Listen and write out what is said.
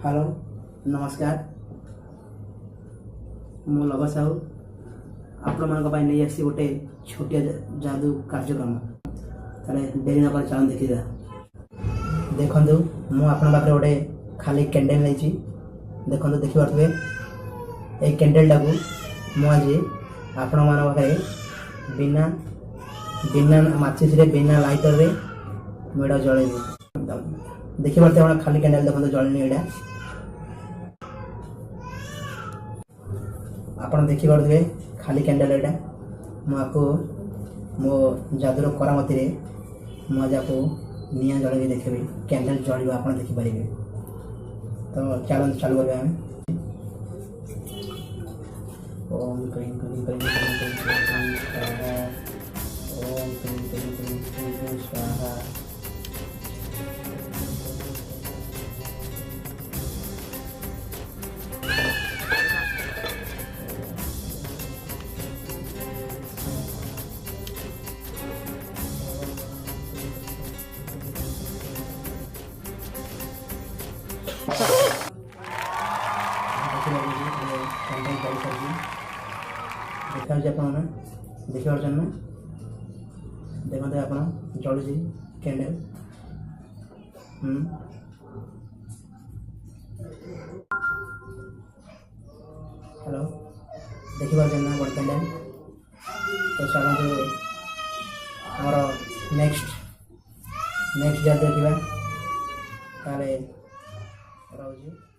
hello नमस्कार मु love Sahu आपण मान नहीं आसी गोटे छोटिया जादू कार्यक्रम ताले डेरी न कर चलन देखी देखु मु आपण पाखे गोटे खाली कैंडल नहीं देखो देखी पारे ये कैंडल टाक मुझ आपण मान पाखे बिना बिना माचिस रे बिना लाइटर रे मेड़ा जलैबी देखी पारे खाली कैंडल देखो जलनी एटा आपण देखी पारे खाली कैंडल एटा मुझको मो जादूर करामती रे मुझको निया जल देखेबी कैंडल जल आप देखिपारे तो चलो चालू करें ओम क्रीम क्रीम क्रीम क्रीम क्रीम स्वाहा ओम क्रीम क्रीम क्रीम क्रीम स्वाहा देखा देखी पार्छ ना देखते आप जलुची कैंडल हेलो देखी पार्छ ना गोटे कैंडल तो चलो आमर नेक्स्ट नेक्स्ट जब देखा रोज